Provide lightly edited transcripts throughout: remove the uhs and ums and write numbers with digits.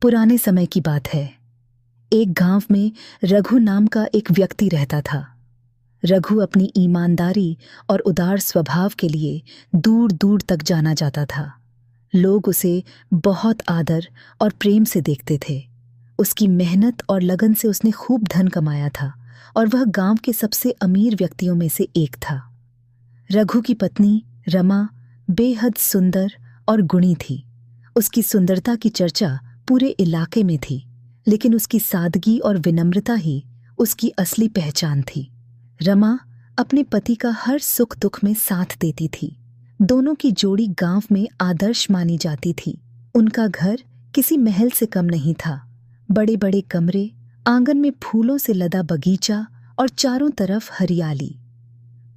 पुराने समय की बात है। एक गांव में रघु नाम का एक व्यक्ति रहता था। रघु अपनी ईमानदारी और उदार स्वभाव के लिए दूर दूर तक जाना जाता था। लोग उसे बहुत आदर और प्रेम से देखते थे। उसकी मेहनत और लगन से उसने खूब धन कमाया था और वह गांव के सबसे अमीर व्यक्तियों में से एक था। रघु की पत्नी रमा बेहद सुंदर और गुणी थी। उसकी सुंदरता की चर्चा पूरे इलाके में थी, लेकिन उसकी सादगी और विनम्रता ही उसकी असली पहचान थी। रमा अपने पति का हर सुख दुख में साथ देती थी। दोनों की जोड़ी गांव में आदर्श मानी जाती थी। उनका घर किसी महल से कम नहीं था। बड़े बड़े कमरे, आंगन में फूलों से लदा बगीचा और चारों तरफ हरियाली।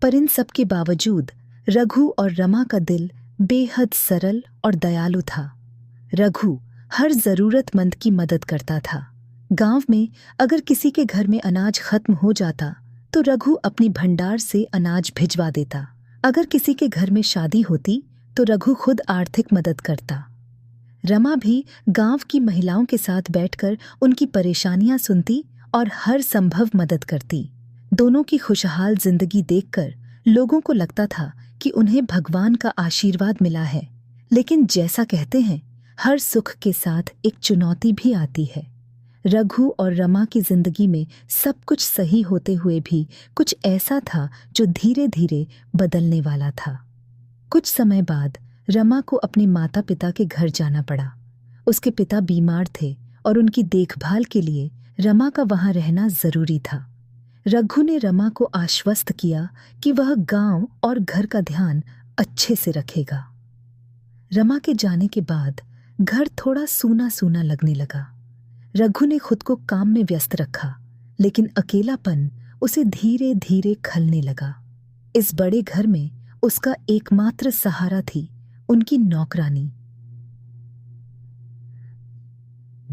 पर इन सब के बावजूद रघु और रमा का दिल बेहद सरल और दयालु था। रघु हर जरूरतमंद की मदद करता था। गांव में अगर किसी के घर में अनाज खत्म हो जाता तो रघु अपनी भंडार से अनाज भिजवा देता। अगर किसी के घर में शादी होती तो रघु खुद आर्थिक मदद करता। रमा भी गांव की महिलाओं के साथ बैठकर उनकी परेशानियां सुनती और हर संभव मदद करती। दोनों की खुशहाल जिंदगी देखकर लोगों को लगता था कि उन्हें भगवान का आशीर्वाद मिला है। लेकिन जैसा कहते हैं, हर सुख के साथ एक चुनौती भी आती है। रघु और रमा की जिंदगी में सब कुछ सही होते हुए भी कुछ ऐसा था जो धीरे धीरे बदलने वाला था। कुछ समय बाद रमा को अपने माता पिता के घर जाना पड़ा। उसके पिता बीमार थे और उनकी देखभाल के लिए रमा का वहां रहना जरूरी था। रघु ने रमा को आश्वस्त किया कि वह गांव और घर का ध्यान अच्छे से रखेगा। रमा के जाने के बाद घर थोड़ा सूना सूना लगने लगा। रघु ने खुद को काम में व्यस्त रखा, लेकिन अकेलापन उसे धीरे धीरे खलने लगा। इस बड़े घर में उसका एकमात्र सहारा थी उनकी नौकरानी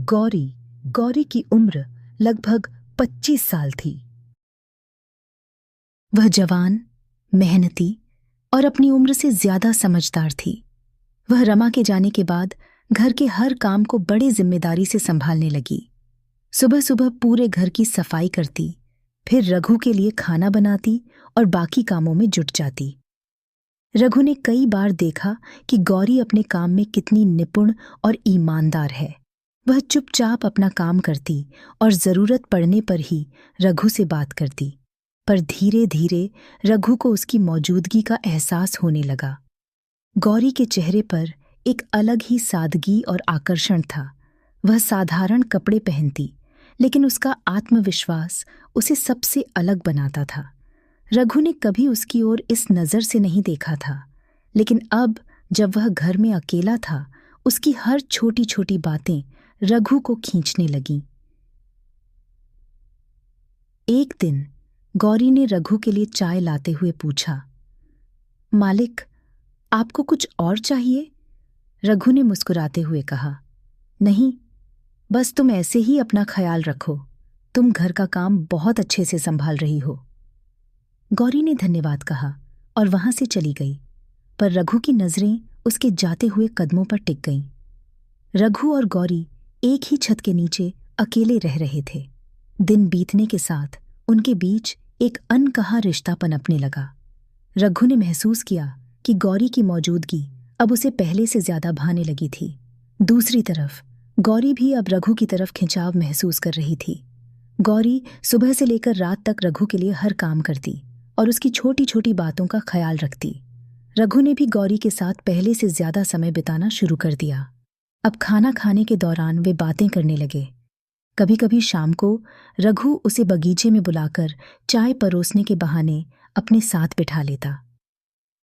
गौरी। गौरी की उम्र लगभग 25 साल थी। वह जवान, मेहनती और अपनी उम्र से ज्यादा समझदार थी। वह रमा के जाने के बाद घर के हर काम को बड़ी जिम्मेदारी से संभालने लगी। सुबह सुबह पूरे घर की सफाई करती, फिर रघु के लिए खाना बनाती और बाकी कामों में जुट जाती। रघु ने कई बार देखा कि गौरी अपने काम में कितनी निपुण और ईमानदार है। वह चुपचाप अपना काम करती और जरूरत पड़ने पर ही रघु से बात करती। पर धीरे धीरे रघु को उसकी मौजूदगी का एहसास होने लगा। गौरी के चेहरे पर एक अलग ही सादगी और आकर्षण था। वह साधारण कपड़े पहनती, लेकिन उसका आत्मविश्वास उसे सबसे अलग बनाता था। रघु ने कभी उसकी ओर इस नज़र से नहीं देखा था, लेकिन अब जब वह घर में अकेला था, उसकी हर छोटी छोटी बातें रघु को खींचने लगीं। एक दिन गौरी ने रघु के लिए चाय लाते हुए पूछा, मालिक, आपको कुछ और चाहिए? रघु ने मुस्कुराते हुए कहा, नहीं, बस तुम ऐसे ही अपना ख्याल रखो। तुम घर का काम बहुत अच्छे से संभाल रही हो। गौरी ने धन्यवाद कहा और वहां से चली गई, पर रघु की नजरें उसके जाते हुए कदमों पर टिक गईं। रघु और गौरी एक ही छत के नीचे अकेले रह रहे थे। दिन बीतने के साथ उनके बीच एक अनकहा रिश्ता पनपने लगा। रघु ने महसूस किया कि गौरी की मौजूदगी अब उसे पहले से ज्यादा भाने लगी थी। दूसरी तरफ गौरी भी अब रघु की तरफ खिंचाव महसूस कर रही थी। गौरी सुबह से लेकर रात तक रघु के लिए हर काम करती और उसकी छोटी छोटी बातों का ख्याल रखती। रघु ने भी गौरी के साथ पहले से ज्यादा समय बिताना शुरू कर दिया। अब खाना खाने के दौरान वे बातें करने लगे। कभी कभी शाम को रघु उसे बगीचे में बुलाकर चाय परोसने के बहाने अपने साथ बिठा लेता।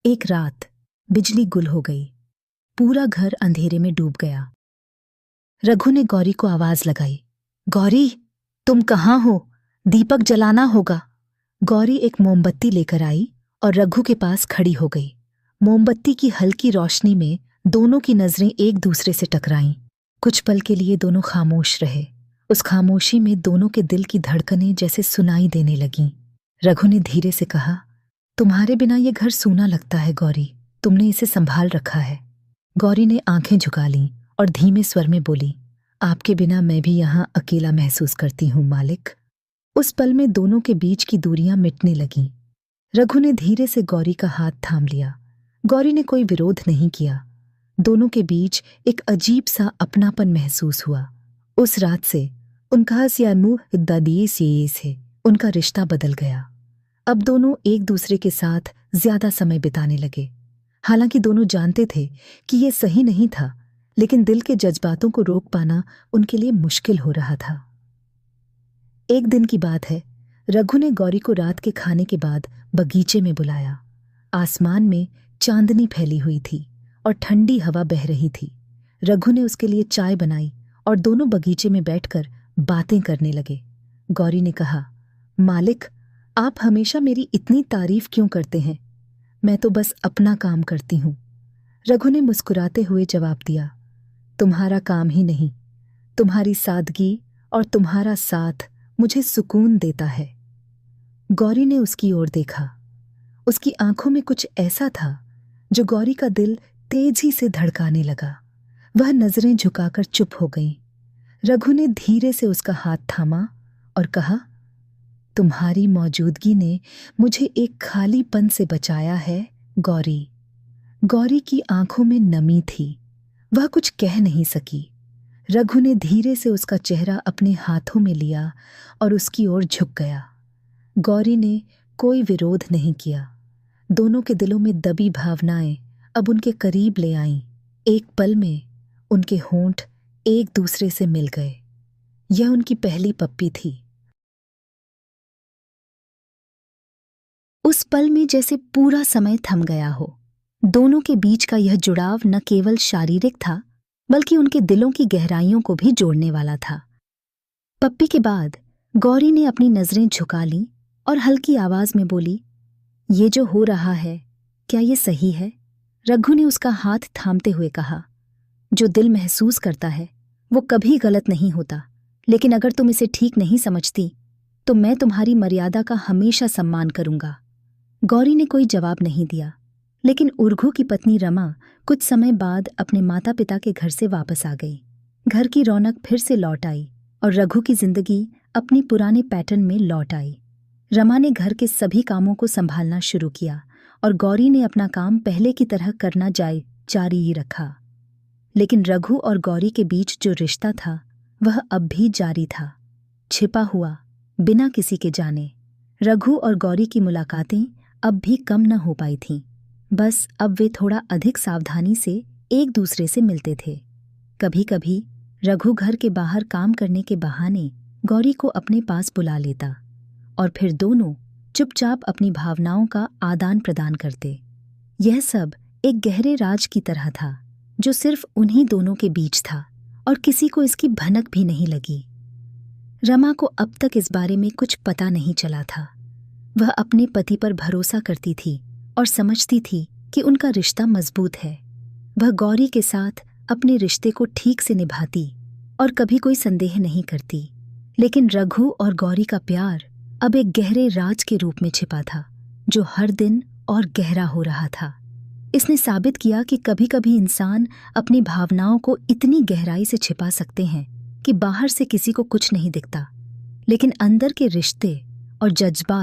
एक रात बिजली गुल हो गई। पूरा घर अंधेरे में डूब गया। रघु ने गौरी को आवाज लगाई, गौरी, तुम कहाँ हो? दीपक जलाना होगा। गौरी एक मोमबत्ती लेकर आई और रघु के पास खड़ी हो गई। मोमबत्ती की हल्की रोशनी में दोनों की नजरें एक दूसरे से टकराईं। कुछ पल के लिए दोनों खामोश रहे। उस खामोशी में दोनों के दिल की धड़कनें जैसे सुनाई देने लगीं। रघु ने धीरे से कहा, तुम्हारे बिना ये घर सूना लगता है गौरी, तुमने इसे संभाल रखा है। गौरी ने आंखें झुका लीं और धीमे स्वर में बोली, आपके बिना मैं भी यहाँ अकेला महसूस करती हूँ मालिक। उस पल में दोनों के बीच की दूरियां मिटने लगीं। रघु ने धीरे से गौरी का हाथ थाम लिया। गौरी ने कोई विरोध नहीं किया। दोनों के बीच एक अजीब सा अपनापन महसूस हुआ। उस रात से उनका से उनका रिश्ता बदल गया। अब दोनों एक दूसरे के साथ ज्यादा समय बिताने लगे। हालांकि दोनों जानते थे कि ये सही नहीं था, लेकिन दिल के जज्बातों को रोक पाना उनके लिए मुश्किल हो रहा था। एक दिन की बात है, रघु ने गौरी को रात के खाने के बाद बगीचे में बुलाया। आसमान में चांदनी फैली हुई थी और ठंडी हवा बह रही थी। रघु ने उसके लिए चाय बनाई और दोनों बगीचे में बैठकर बातें करने लगे। गौरी ने कहा, मालिक, आप हमेशा मेरी इतनी तारीफ क्यों करते हैं? मैं तो बस अपना काम करती हूँ। रघु ने मुस्कुराते हुए जवाब दिया, तुम्हारा काम ही नहीं, तुम्हारी सादगी और तुम्हारा साथ मुझे सुकून देता है। गौरी ने उसकी ओर देखा। उसकी आंखों में कुछ ऐसा था जो गौरी का दिल तेजी से धड़काने लगा। वह नजरें झुकाकर चुप हो गई। रघु ने धीरे से उसका हाथ थामा और कहा, तुम्हारी मौजूदगी ने मुझे एक खालीपन से बचाया है गौरी। गौरी की आंखों में नमी थी। वह कुछ कह नहीं सकी। रघु ने धीरे से उसका चेहरा अपने हाथों में लिया और उसकी ओर झुक गया। गौरी ने कोई विरोध नहीं किया। दोनों के दिलों में दबी भावनाएं अब उनके करीब ले आईं। एक पल में उनके होंठ एक दूसरे से मिल गए। यह उनकी पहली पप्पी थी। उस पल में जैसे पूरा समय थम गया हो। दोनों के बीच का यह जुड़ाव न केवल शारीरिक था, बल्कि उनके दिलों की गहराइयों को भी जोड़ने वाला था। पप्पी के बाद गौरी ने अपनी नजरें झुका लीं और हल्की आवाज में बोली, ये जो हो रहा है, क्या ये सही है? रघु ने उसका हाथ थामते हुए कहा, जो दिल महसूस करता है वो कभी गलत नहीं होता, लेकिन अगर तुम इसे ठीक नहीं समझती तो मैं तुम्हारी मर्यादा का हमेशा सम्मान करूंगा। गौरी ने कोई जवाब नहीं दिया, लेकिन उर्घू की पत्नी रमा कुछ समय बाद अपने माता पिता के घर से वापस आ गई। घर की रौनक फिर से लौट आई और रघु की जिंदगी अपनी पुराने पैटर्न में लौट आई। रमा ने घर के सभी कामों को संभालना शुरू किया और गौरी ने अपना काम पहले की तरह करना जारी ही रखा। लेकिन रघु और गौरी के बीच जो रिश्ता था वह अब भी जारी था, छिपा हुआ, बिना किसी के जाने। रघु और गौरी की मुलाकातें अब भी कम न हो पाई थीं। बस अब वे थोड़ा अधिक सावधानी से एक दूसरे से मिलते थे। कभी कभी रघु घर के बाहर काम करने के बहाने गौरी को अपने पास बुला लेता और फिर दोनों चुपचाप अपनी भावनाओं का आदान प्रदान करते। यह सब एक गहरे राज की तरह था जो सिर्फ उन्हीं दोनों के बीच था और किसी को इसकी भनक भी नहीं लगी। रमा को अब तक इस बारे में कुछ पता नहीं चला था। वह अपने पति पर भरोसा करती थी और समझती थी कि उनका रिश्ता मजबूत है। वह गौरी के साथ अपने रिश्ते को ठीक से निभाती और कभी कोई संदेह नहीं करती। लेकिन रघु और गौरी का प्यार अब एक गहरे राज के रूप में छिपा था जो हर दिन और गहरा हो रहा था। इसने साबित किया कि कभी-कभी इंसान अपनी भावनाओं को इतनी गहराई से छिपा सकते हैं कि बाहर से किसी को कुछ नहीं दिखता, लेकिन अंदर के रिश्ते और जज्बात